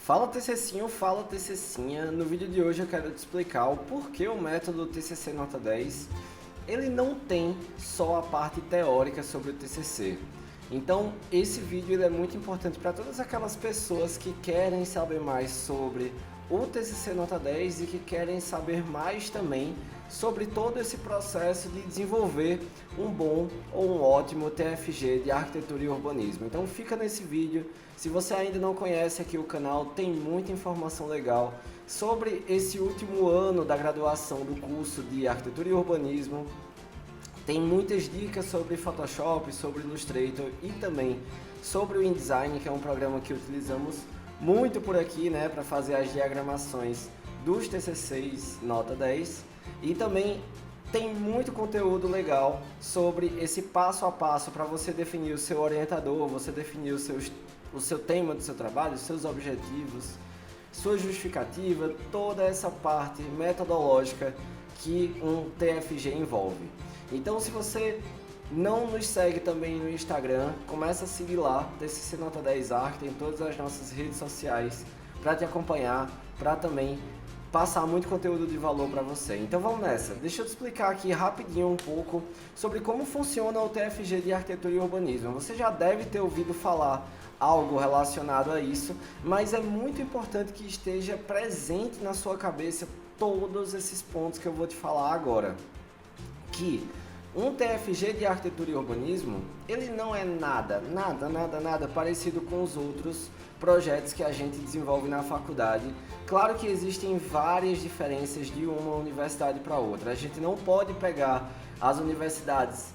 Fala TCCinho, fala TCCinha. No vídeo de hoje eu quero te explicar o porquê o método TCC Nota 10 ele não tem só a parte teórica sobre o TCC. Então esse vídeo ele é muito importante para todas aquelas pessoas que querem saber mais sobre o TCC Nota 10 e que querem saber mais também sobre todo esse processo de desenvolver um bom ou um ótimo TFG de Arquitetura e Urbanismo. Então fica nesse vídeo. Se você ainda não conhece aqui o canal, tem muita informação legal sobre esse último ano da graduação do curso de Arquitetura e Urbanismo. Tem muitas dicas sobre Photoshop, sobre Illustrator e também sobre o InDesign, que é um programa que utilizamos muito por aqui, né, para fazer as diagramações dos TCCs Nota 10. E também tem muito conteúdo legal sobre esse passo a passo para você definir o seu orientador, você definir o seu tema do seu trabalho, os seus objetivos, sua justificativa, toda essa parte metodológica que um TFG envolve. Então, se você não nos segue também no Instagram, começa a seguir lá, TCC Nota 10 Art, em todas as nossas redes sociais, para te acompanhar, para também passar muito conteúdo de valor para você. Então vamos nessa. Deixa eu te explicar aqui rapidinho um pouco sobre como funciona o TFG de Arquitetura e Urbanismo. Você já deve ter ouvido falar algo relacionado a isso, mas é muito importante que esteja presente na sua cabeça todos esses pontos que eu vou te falar agora. Que um TFG de Arquitetura e Urbanismo, ele não é nada parecido com os outros projetos que a gente desenvolve na faculdade. Claro que existem várias diferenças de uma universidade para outra. A gente não pode pegar as universidades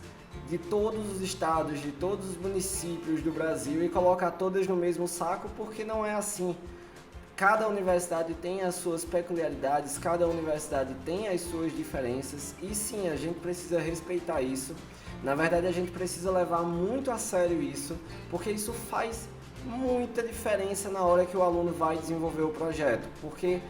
de todos os estados, de todos os municípios do Brasil e colocar todas no mesmo saco, porque não é assim. Cada universidade tem as suas peculiaridades, cada universidade tem as suas diferenças e sim, a gente precisa respeitar isso. Na verdade, a gente precisa levar muito a sério isso, porque isso faz muita diferença na hora que o aluno vai desenvolver o projeto, porque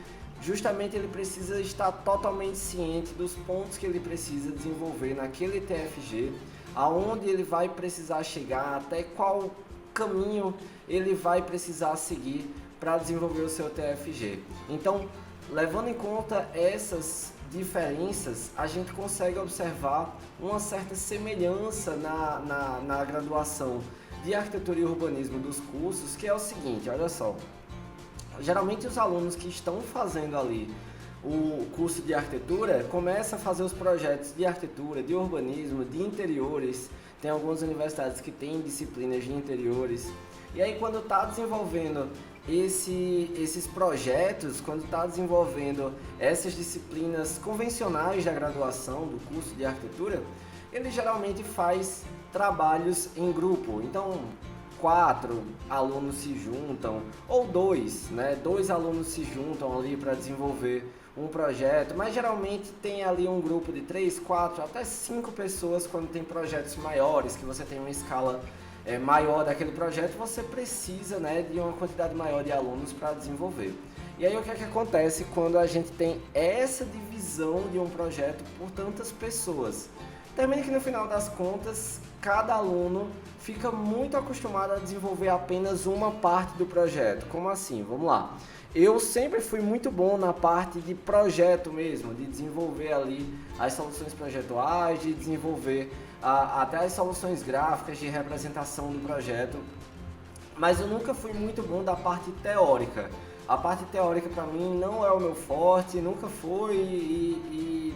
justamente ele precisa estar totalmente ciente dos pontos que ele precisa desenvolver naquele TFG, aonde ele vai precisar chegar, até qual caminho ele vai precisar seguir para desenvolver o seu TFG. Então, levando em conta essas diferenças, a gente consegue observar uma certa semelhança na graduação de Arquitetura e Urbanismo dos cursos, que é o seguinte, olha só. Geralmente os alunos que estão fazendo ali o curso de arquitetura começam a fazer os projetos de arquitetura, de urbanismo, de interiores. Tem algumas universidades que têm disciplinas de interiores. E aí quando está desenvolvendo esses projetos, quando está desenvolvendo essas disciplinas convencionais da graduação do curso de arquitetura, ele geralmente faz trabalhos em grupo. Então 4 alunos se juntam, ou 2, né? 2 alunos se juntam ali para desenvolver um projeto, mas geralmente tem ali um grupo de 3, 4, até 5 pessoas quando tem projetos maiores, que você tem uma escala maior daquele projeto, você precisa, né, de uma quantidade maior de alunos para desenvolver. E aí o que é que acontece quando a gente tem essa divisão de um projeto por tantas pessoas? Termina que no final das contas, cada aluno fica muito acostumado a desenvolver apenas uma parte do projeto. Como assim? Vamos lá. Eu sempre fui muito bom na parte de projeto mesmo, de desenvolver ali as soluções projetuais, de desenvolver até as soluções gráficas de representação do projeto, mas eu nunca fui muito bom da parte teórica. A parte teórica para mim não é o meu forte, nunca foi e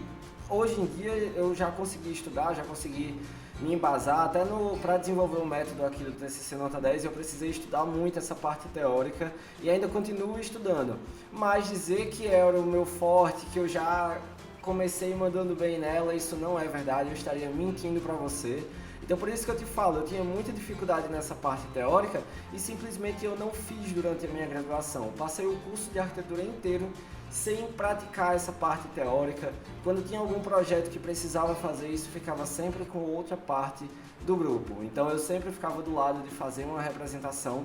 hoje em dia eu já consegui estudar, já consegui me embasar, até para desenvolver um método aqui do TCC Nota 10 eu precisei estudar muito essa parte teórica e ainda continuo estudando, mas dizer que era o meu forte, que eu já comecei mandando bem nela, isso não é verdade, eu estaria mentindo para você. Então por isso que eu te falo, eu tinha muita dificuldade nessa parte teórica e simplesmente eu não fiz durante a minha graduação. Passei o curso de arquitetura inteiro sem praticar essa parte teórica. Quando tinha algum projeto que precisava fazer isso, ficava sempre com outra parte do grupo. Então eu sempre ficava do lado de fazer uma representação.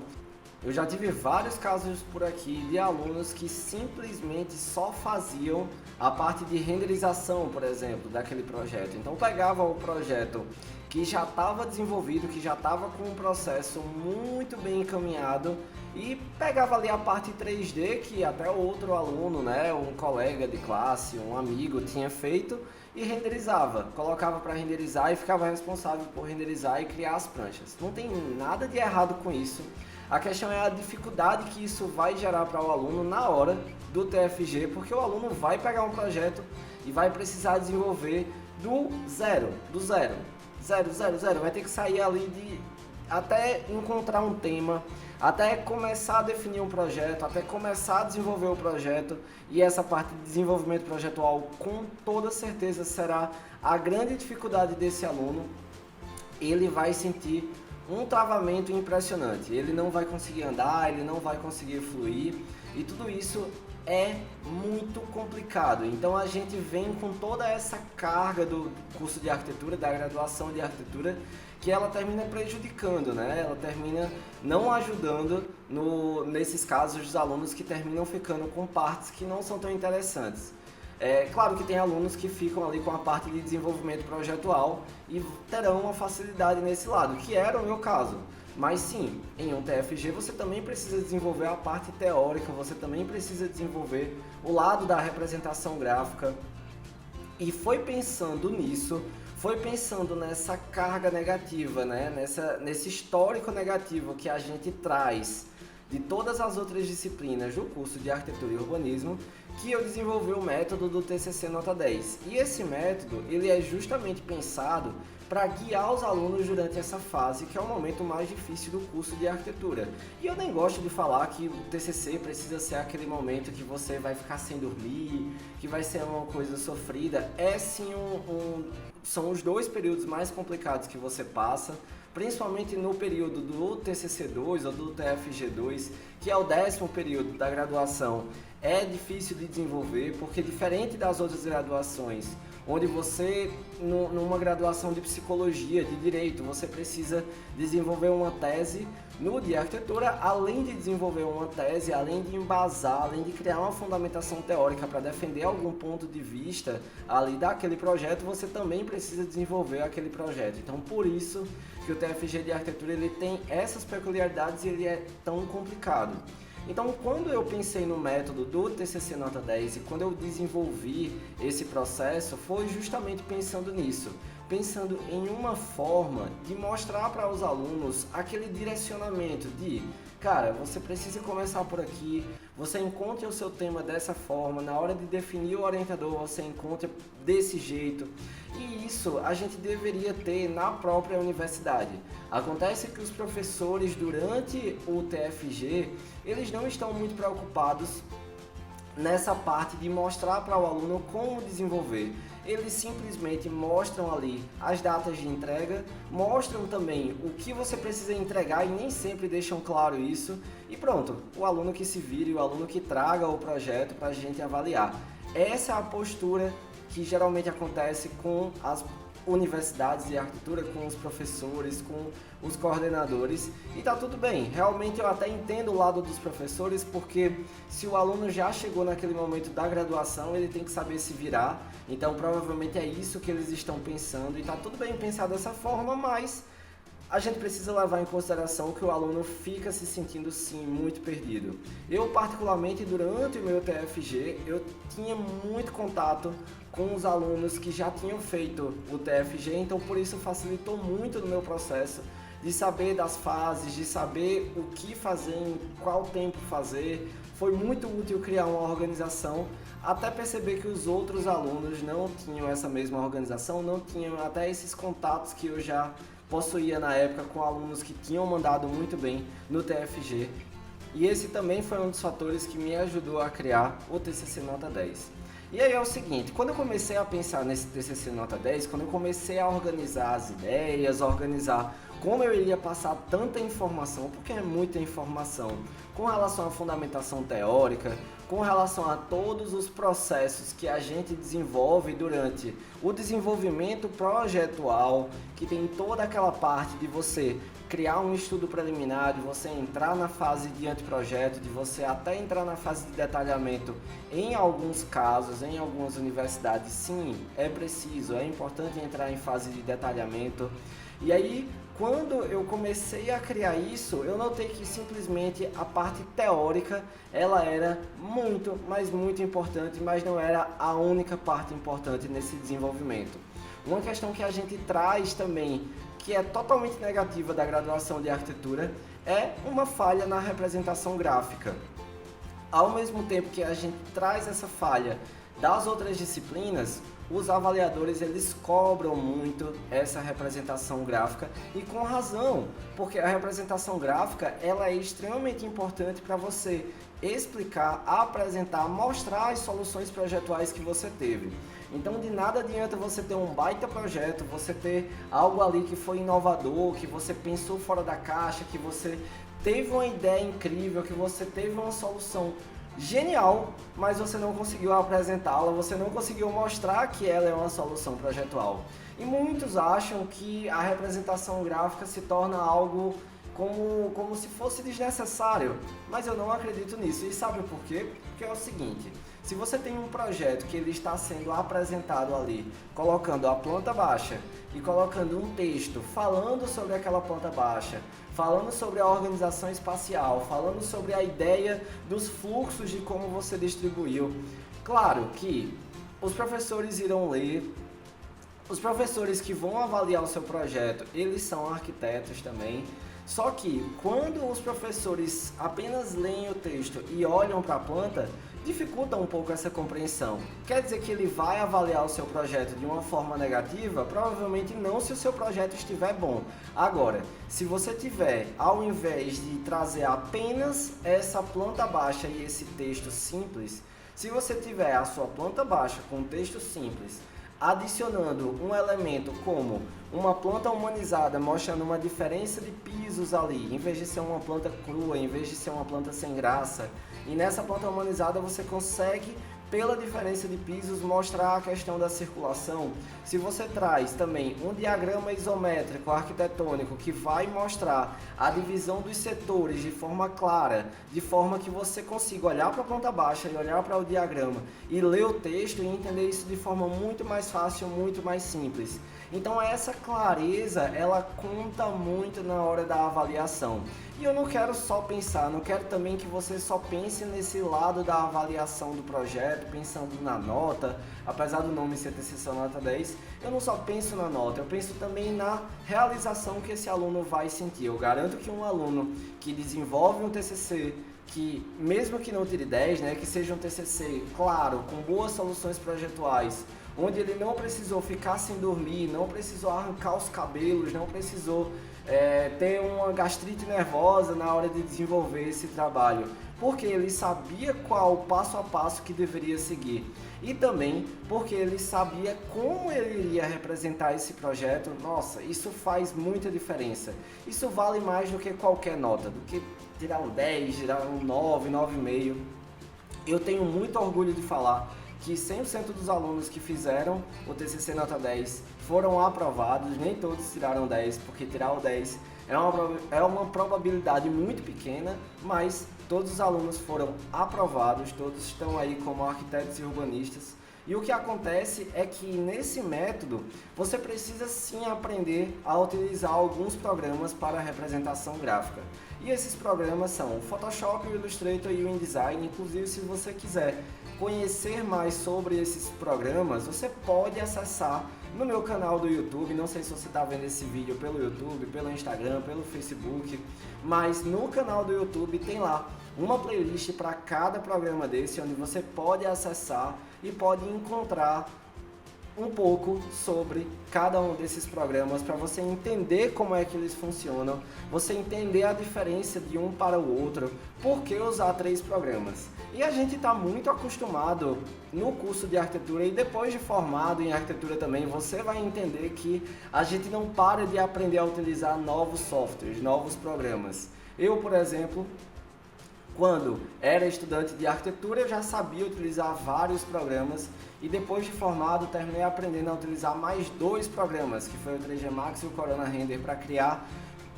Eu já tive vários casos por aqui de alunos que simplesmente só faziam a parte de renderização, por exemplo, daquele projeto. Então pegava o projeto que já estava desenvolvido, que já estava com um processo muito bem encaminhado e pegava ali a parte 3D que até outro aluno, né, um colega de classe, um amigo tinha feito e renderizava, colocava para renderizar e ficava responsável por renderizar e criar as pranchas. Não tem nada de errado com isso. A questão é a dificuldade que isso vai gerar para o aluno na hora do TFG, porque o aluno vai pegar um projeto e vai precisar desenvolver do zero, zero, vai ter que sair ali de até encontrar um tema, até começar a definir um projeto, até começar a desenvolver o projeto, e essa parte de desenvolvimento projetual com toda certeza será a grande dificuldade desse aluno. Ele vai sentir um travamento impressionante, ele não vai conseguir andar, ele não vai conseguir fluir, e tudo isso é muito complicado. Então a gente vem com toda essa carga do curso de arquitetura, da graduação de arquitetura, que ela termina prejudicando, né? Ela termina não ajudando nesses casos dos alunos que terminam ficando com partes que não são tão interessantes. É claro que tem alunos que ficam ali com a parte de desenvolvimento projetual e terão uma facilidade nesse lado, que era o meu caso. Mas sim, em um TFG você também precisa desenvolver a parte teórica, você também precisa desenvolver o lado da representação gráfica. E foi pensando nisso, foi pensando nessa carga negativa, né? Nesse histórico negativo que a gente traz de todas as outras disciplinas do curso de Arquitetura e Urbanismo, que eu desenvolvi o método do TCC Nota 10. E esse método, ele é justamente pensado para guiar os alunos durante essa fase, que é o momento mais difícil do curso de arquitetura. E eu nem gosto de falar que o TCC precisa ser aquele momento que você vai ficar sem dormir, que vai ser uma coisa sofrida. É sim são os dois períodos mais complicados que você passa, principalmente no período do TCC2 ou do TFG2, que é o 10º período da graduação. É difícil de desenvolver, porque diferente das outras graduações, onde você, numa graduação de psicologia, de direito, você precisa desenvolver uma tese, no de arquitetura, além de desenvolver uma tese, além de embasar, além de criar uma fundamentação teórica para defender algum ponto de vista ali daquele projeto, você também precisa desenvolver aquele projeto. Então, por isso que o TFG de arquitetura ele tem essas peculiaridades e ele é tão complicado. Então, quando eu pensei no método do TCC Nota 10 e quando eu desenvolvi esse processo, foi justamente pensando nisso, pensando em uma forma de mostrar para os alunos aquele direcionamento de, cara, você precisa começar por aqui, você encontra o seu tema dessa forma, na hora de definir o orientador, você encontra desse jeito. E isso a gente deveria ter na própria universidade. Acontece que os professores, durante o TFG, eles não estão muito preocupados nessa parte de mostrar para o aluno como desenvolver. Eles simplesmente mostram ali as datas de entrega, mostram também o que você precisa entregar e nem sempre deixam claro isso. E pronto, o aluno que se vire, o aluno que traga o projeto para a gente avaliar. Essa é a postura que geralmente acontece com as universidades de arquitetura, com os professores, com os coordenadores, e tá tudo bem. Realmente eu até entendo o lado dos professores, porque se o aluno já chegou naquele momento da graduação, ele tem que saber se virar, então provavelmente é isso que eles estão pensando, e tá tudo bem pensar dessa forma, mas a gente precisa levar em consideração que o aluno fica se sentindo sim muito perdido. Eu particularmente durante o meu TFG, eu tinha muito contato com os alunos que já tinham feito o TFG, então por isso facilitou muito no meu processo de saber das fases, de saber o que fazer, em qual tempo fazer. Foi muito útil criar uma organização, até perceber que os outros alunos não tinham essa mesma organização, não tinham até esses contatos que eu já possuía na época com alunos que tinham mandado muito bem no TFG. E esse também foi um dos fatores que me ajudou a criar o TCC Nota 10. E aí é o seguinte, quando eu comecei a pensar nesse TCC Nota 10, quando eu comecei a organizar as ideias, a organizar como eu iria passar tanta informação, porque é muita informação, com relação à fundamentação teórica, com relação a todos os processos que a gente desenvolve durante o desenvolvimento projetual, que tem toda aquela parte de você criar um estudo preliminar, de você entrar na fase de anteprojeto, de você até entrar na fase de detalhamento. Em alguns casos, em algumas universidades, sim, é preciso, é importante entrar em fase de detalhamento. E aí, quando eu comecei a criar isso, eu notei que simplesmente a parte teórica, ela era muito, mas muito importante, mas não era a única parte importante nesse desenvolvimento. Uma questão que a gente traz também, que é totalmente negativa da graduação de arquitetura, é uma falha na representação gráfica. Ao mesmo tempo que a gente traz essa falha das outras disciplinas, os avaliadores eles cobram muito essa representação gráfica e com razão, porque a representação gráfica ela é extremamente importante para você explicar, apresentar, mostrar as soluções projetuais que você teve. Então de nada adianta você ter um baita projeto, você ter algo ali que foi inovador, que você pensou fora da caixa, que você teve uma ideia incrível, que você teve uma solução genial, mas você não conseguiu apresentá-la, você não conseguiu mostrar que ela é uma solução projetual. E muitos acham que a representação gráfica se torna algo como se fosse desnecessário, mas eu não acredito nisso. E sabe por quê? Porque é o seguinte, se você tem um projeto que ele está sendo apresentado ali, colocando a planta baixa e colocando um texto falando sobre aquela planta baixa, falando sobre a organização espacial, falando sobre a ideia dos fluxos de como você distribuiu. Claro que os professores irão ler, os professores que vão avaliar o seu projeto, eles são arquitetos também. Só que quando os professores apenas leem o texto e olham para a planta, dificulta um pouco essa compreensão. Quer dizer que ele vai avaliar o seu projeto de uma forma negativa? Provavelmente não, se o seu projeto estiver bom. Agora, se você tiver, ao invés de trazer apenas essa planta baixa e esse texto simples, se você tiver a sua planta baixa com texto simples, adicionando um elemento como uma planta humanizada, mostrando uma diferença de pisos ali, em vez de ser uma planta crua, em vez de ser uma planta sem graça. E nessa planta humanizada você consegue, pela diferença de pisos, mostrar a questão da circulação. Se você traz também um diagrama isométrico arquitetônico que vai mostrar a divisão dos setores de forma clara, de forma que você consiga olhar para a planta baixa e olhar para o diagrama e ler o texto e entender isso de forma muito mais fácil, muito mais simples. Então essa clareza, ela conta muito na hora da avaliação. E eu não quero só pensar, não quero também que você só pense nesse lado da avaliação do projeto, pensando na nota, apesar do nome ser TCC nota 10, eu não só penso na nota, eu penso também na realização que esse aluno vai sentir. Eu garanto que um aluno que desenvolve um TCC, que mesmo que não tire 10, né, que seja um TCC, claro, com boas soluções projetuais, onde ele não precisou ficar sem dormir, não precisou arrancar os cabelos, não precisou ter uma gastrite nervosa na hora de desenvolver esse trabalho, porque ele sabia qual o passo a passo que deveria seguir e também porque ele sabia como ele iria representar esse projeto. Nossa, isso faz muita diferença. Isso vale mais do que qualquer nota, do que tirar um 10, tirar um 9, 9,5. Eu tenho muito orgulho de falar que 100% dos alunos que fizeram o TCC nota 10 foram aprovados, nem todos tiraram 10, porque tirar o 10 é uma probabilidade muito pequena, mas todos os alunos foram aprovados, todos estão aí como arquitetos e urbanistas. E o que acontece é que nesse método você precisa sim aprender a utilizar alguns programas para representação gráfica. E esses programas são o Photoshop, o Illustrator e o InDesign. Inclusive, se você quiser conhecer mais sobre esses programas, você pode acessar no meu canal do YouTube. Não sei se você está vendo esse vídeo pelo YouTube, pelo Instagram, pelo Facebook, mas no canal do YouTube tem lá uma playlist para cada programa desse, onde você pode acessar e pode encontrar um pouco sobre cada um desses programas para você entender como é que eles funcionam, você entender a diferença de um para o outro, por que usar 3 programas. E a gente está muito acostumado no curso de arquitetura e depois de formado em arquitetura também, você vai entender que a gente não para de aprender a utilizar novos softwares, novos programas. Eu, por exemplo, quando era estudante de arquitetura, eu já sabia utilizar vários programas e depois de formado terminei aprendendo a utilizar mais 2 programas, que foi o 3G Max e o Corona Render, para criar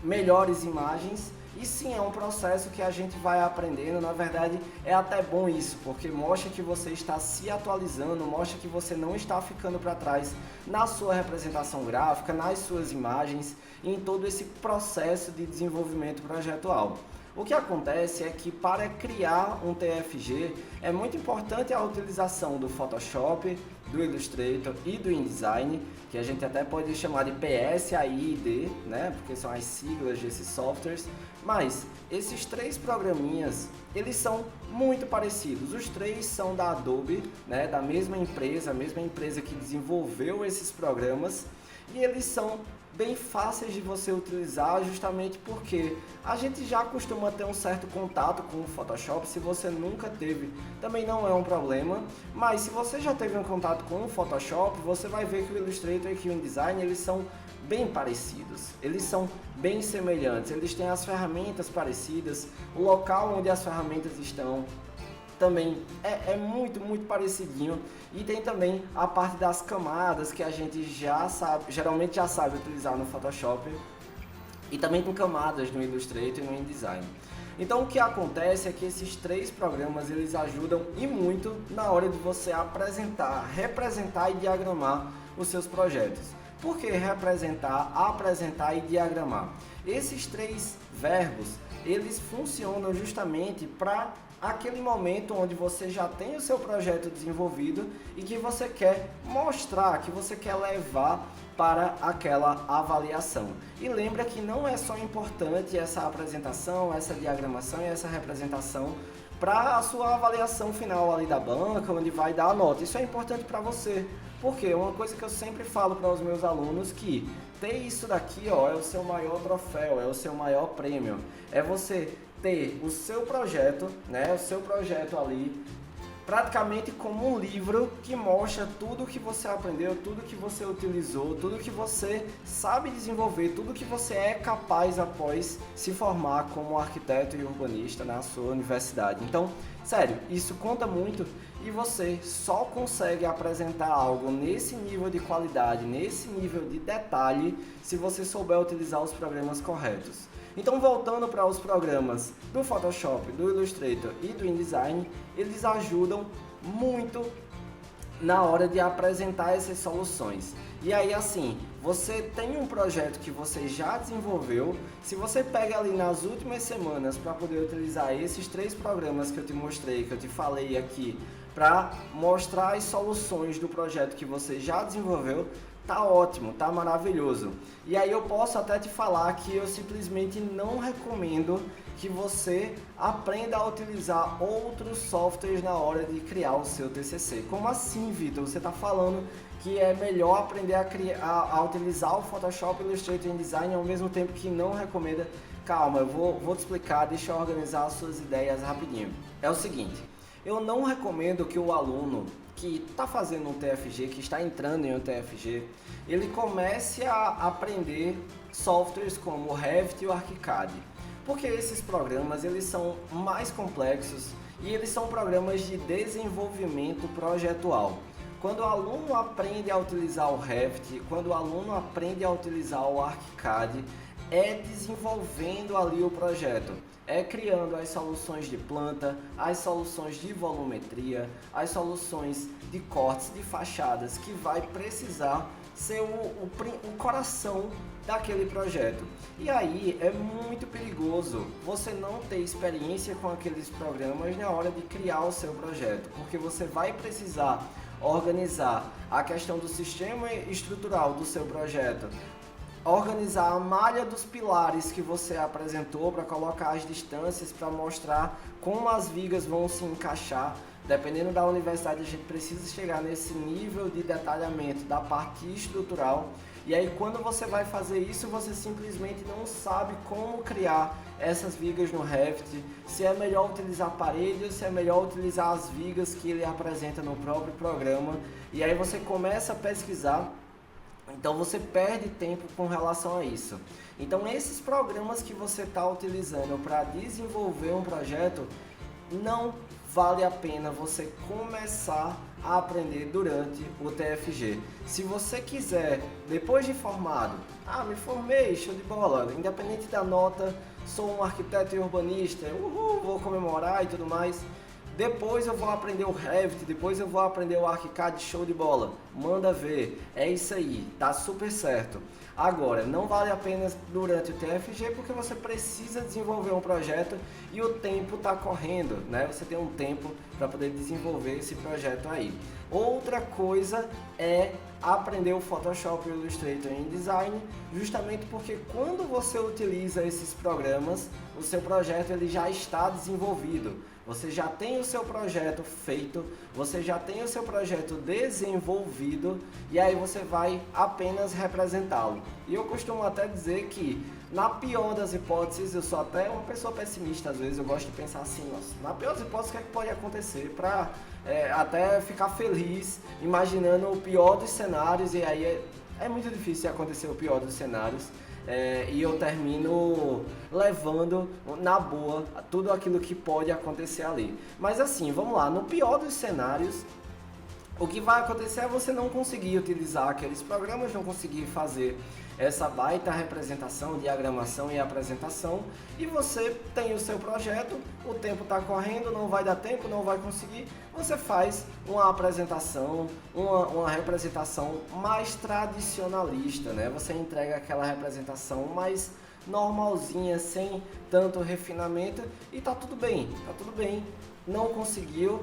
melhores imagens. E sim, é um processo que a gente vai aprendendo, na verdade é até bom isso, porque mostra que você está se atualizando, mostra que você não está ficando para trás na sua representação gráfica, nas suas imagens, em todo esse processo de desenvolvimento projetual. O que acontece é que para criar um TFG é muito importante a utilização do Photoshop, do Illustrator e do InDesign, que a gente até pode chamar de PS, AI e D, né? Porque são as siglas desses softwares. Mas esses três programinhas, eles são muito parecidos. Os três são da Adobe, né? Da mesma empresa que desenvolveu esses programas, e eles são bem fáceis de você utilizar, justamente porque a gente já costuma ter um certo contato com o Photoshop. Se você nunca teve, também não é um problema, mas se você já teve um contato com o Photoshop, você vai ver que o Illustrator e que o InDesign, eles são bem parecidos, eles são bem semelhantes, eles têm as ferramentas parecidas, o local onde as ferramentas estão também é muito parecidinho, e tem também a parte das camadas que a gente já sabe, geralmente já sabe utilizar no Photoshop, e também com camadas no Illustrator e no InDesign. Então o que acontece é que esses três programas, eles ajudam e muito na hora de você apresentar, representar e diagramar os seus projetos. Por que representar, apresentar e diagramar? Esses três verbos, eles funcionam justamente para aquele momento onde você já tem o seu projeto desenvolvido e que você quer mostrar, que você quer levar para aquela avaliação. E lembra que não é só importante essa apresentação, essa diagramação e essa representação para a sua avaliação final ali da banca, onde vai dar a nota. Isso é importante para você, porque uma coisa que eu sempre falo para os meus alunos, que ter isso daqui, ó, é o seu maior troféu, é o seu maior prêmio, é você ter o seu projeto, né, o seu projeto ali, praticamente como um livro que mostra tudo que você aprendeu, tudo que você utilizou, tudo que você sabe desenvolver, tudo que você é capaz após se formar como arquiteto e urbanista na sua universidade. Então, sério, isso conta muito, e você só consegue apresentar algo nesse nível de qualidade, nesse nível de detalhe, se você souber utilizar os programas corretos. Então, voltando para os programas do Photoshop, do Illustrator e do InDesign, eles ajudam muito na hora de apresentar essas soluções. E aí, assim, você tem um projeto que você já desenvolveu, se você pega ali nas últimas semanas para poder utilizar esses três programas que eu te mostrei, que eu te falei aqui, para mostrar as soluções do projeto que você já desenvolveu, tá ótimo, tá maravilhoso. E aí eu posso até te falar que eu simplesmente não recomendo que você aprenda a utilizar outros softwares na hora de criar o seu TCC. Como assim, Vitor? Você está falando que é melhor aprender a utilizar o Photoshop, Illustrator e InDesign ao mesmo tempo que não recomenda? Calma, eu vou te explicar, deixa eu organizar as suas ideias rapidinho. É o seguinte, eu não recomendo que o aluno que está fazendo um TFG, que está entrando em um TFG, ele comece a aprender softwares como o Revit e o ArchiCAD, porque esses programas, eles são mais complexos e eles são programas de desenvolvimento projetual. Quando o aluno aprende a utilizar o Revit, quando o aluno aprende a utilizar o ArchiCAD, é desenvolvendo ali o projeto, é criando as soluções de planta, as soluções de volumetria, as soluções de cortes de fachadas, que vai precisar ser o coração daquele projeto. E aí é muito perigoso você não ter experiência com aqueles programas na hora de criar o seu projeto, porque você vai precisar organizar a questão do sistema estrutural do seu projeto, organizar a malha dos pilares que você apresentou para colocar as distâncias, para mostrar como as vigas vão se encaixar. Dependendo da universidade, a gente precisa chegar nesse nível de detalhamento da parte estrutural. E aí, quando você vai fazer isso, você simplesmente não sabe como criar essas vigas no Revit, se é melhor utilizar parede ou se é melhor utilizar as vigas que ele apresenta no próprio programa. E aí você começa a pesquisar. Então você perde tempo com relação a isso. Então esses programas que você está utilizando para desenvolver um projeto, não vale a pena você começar a aprender durante o TFG. Se você quiser, depois de formado, me formei, show de bola, independente da nota, sou um arquiteto e urbanista, vou comemorar e tudo mais. Depois eu vou aprender o Revit, depois eu vou aprender o ArchiCAD, show de bola. Manda ver, é isso aí, tá super certo. Agora, não vale a pena durante o TFG porque você precisa desenvolver um projeto e o tempo está correndo, né? Você tem um tempo para poder desenvolver esse projeto aí. Outra coisa é aprender o Photoshop, o Illustrator e o InDesign, justamente porque quando você utiliza esses programas, o seu projeto ele já está desenvolvido. Você já tem o seu projeto feito, você já tem o seu projeto desenvolvido e aí você vai apenas representá-lo. E eu costumo até dizer que, na pior das hipóteses, eu sou até uma pessoa pessimista às vezes, eu gosto de pensar assim, nossa, na pior das hipóteses, o que é que pode acontecer? Para até ficar feliz, imaginando o pior dos cenários, e aí é muito difícil acontecer o pior dos cenários. E eu termino levando na boa tudo aquilo que pode acontecer ali. Mas assim, vamos lá, no pior dos cenários, o que vai acontecer é você não conseguir utilizar aqueles programas, não conseguir fazer essa baita representação, diagramação e apresentação, e você tem o seu projeto, o tempo está correndo, não vai dar tempo, não vai conseguir, você faz uma apresentação, uma representação mais tradicionalista, né? Você entrega aquela representação mais normalzinha, sem tanto refinamento, e tá tudo bem, não conseguiu,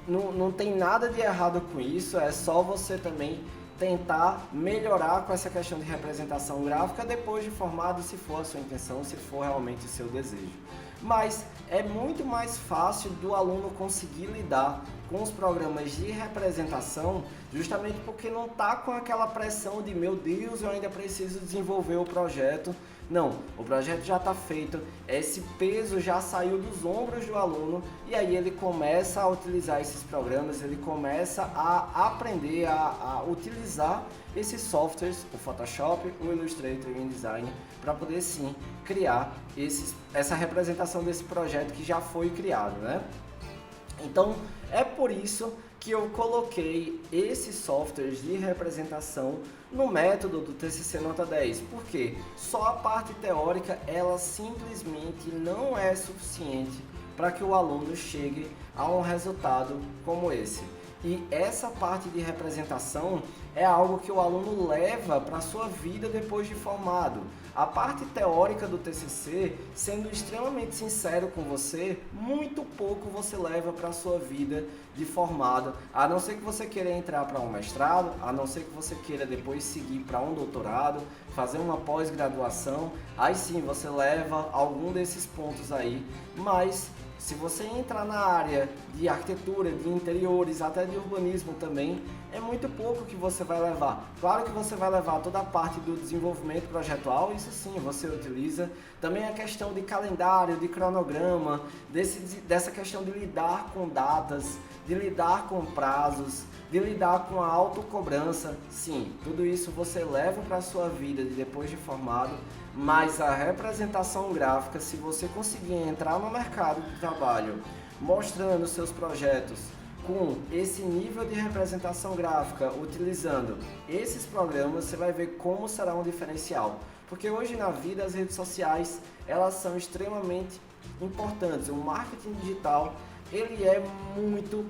não tem nada de errado com isso, é só você também tentar melhorar com essa questão de representação gráfica depois de formado, se for a sua intenção, se for realmente o seu desejo. Mas é muito mais fácil do aluno conseguir lidar com os programas de representação, justamente porque não está com aquela pressão de meu Deus, eu ainda preciso desenvolver o projeto. Não, o projeto já está feito, esse peso já saiu dos ombros do aluno e aí ele começa a utilizar esses programas, ele começa a aprender a utilizar esses softwares, o Photoshop, o Illustrator e o InDesign, para poder sim criar essa representação desse projeto que já foi criado, né? Então, é por isso que eu coloquei esses softwares de representação no método do TCC Nota 10, porque só a parte teórica ela simplesmente não é suficiente para que o aluno chegue a um resultado como esse. E essa parte de representação é algo que o aluno leva para a sua vida depois de formado. A parte teórica do TCC, sendo extremamente sincero com você, muito pouco você leva para a sua vida de formado, a não ser que você queira entrar para um mestrado, a não ser que você queira depois seguir para um doutorado, fazer uma pós-graduação, aí sim você leva algum desses pontos aí, mas se você entrar na área de arquitetura, de interiores, até de urbanismo também, é muito pouco que você vai levar. Claro que você vai levar toda a parte do desenvolvimento projetual, isso sim, você utiliza. Também a questão de calendário, de cronograma, dessa questão de lidar com datas, de lidar com prazos, de lidar com a autocobrança. Sim, tudo isso você leva para a sua vida depois de formado, mas a representação gráfica, se você conseguir entrar no mercado de trabalho mostrando seus projetos com esse nível de representação gráfica, utilizando esses programas, você vai ver como será um diferencial. Porque hoje na vida as redes sociais, elas são extremamente importantes. O marketing digital, ele é muito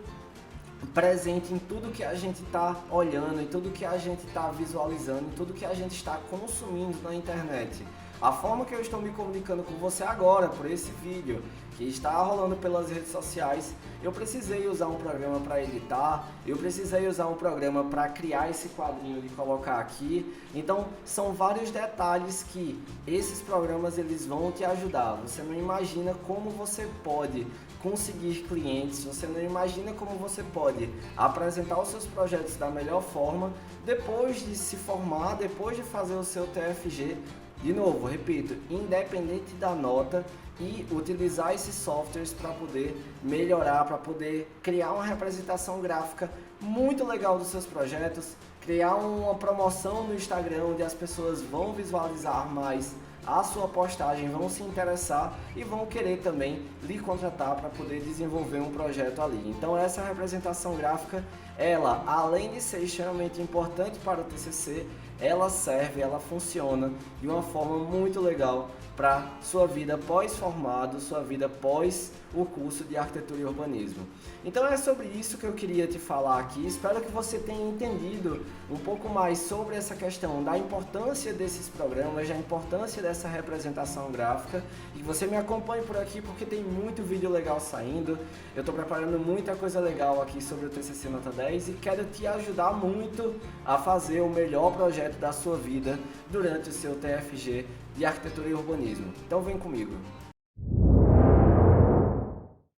presente em tudo que a gente está olhando, em tudo que a gente está visualizando, em tudo que a gente está consumindo na internet. A forma que eu estou me comunicando com você agora, por esse vídeo, que está rolando pelas redes sociais, eu precisei usar um programa para editar, eu precisei usar um programa para criar esse quadrinho e colocar aqui. Então, são vários detalhes que esses programas eles vão te ajudar. Você não imagina como você pode conseguir clientes, você não imagina como você pode apresentar os seus projetos da melhor forma depois de se formar, depois de fazer o seu TFG. De novo, repito, independente da nota, e utilizar esses softwares para poder melhorar, para poder criar uma representação gráfica muito legal dos seus projetos, criar uma promoção no Instagram onde as pessoas vão visualizar mais a sua postagem, vão se interessar e vão querer também lhe contratar para poder desenvolver um projeto ali. Então essa representação gráfica, ela, além de ser extremamente importante para o TCC, ela serve, ela funciona de uma forma muito legal para sua vida pós-formado, sua vida pós o curso de Arquitetura e Urbanismo. Então é sobre isso que eu queria te falar aqui. Espero que você tenha entendido um pouco mais sobre essa questão da importância desses programas, da importância dessa representação gráfica, e você me acompanhe por aqui porque tem muito vídeo legal saindo. Eu estou preparando muita coisa legal aqui sobre o TCC Nota 10 e quero te ajudar muito a fazer o melhor projeto da sua vida durante o seu TFG de Arquitetura e Urbanismo. Então vem comigo.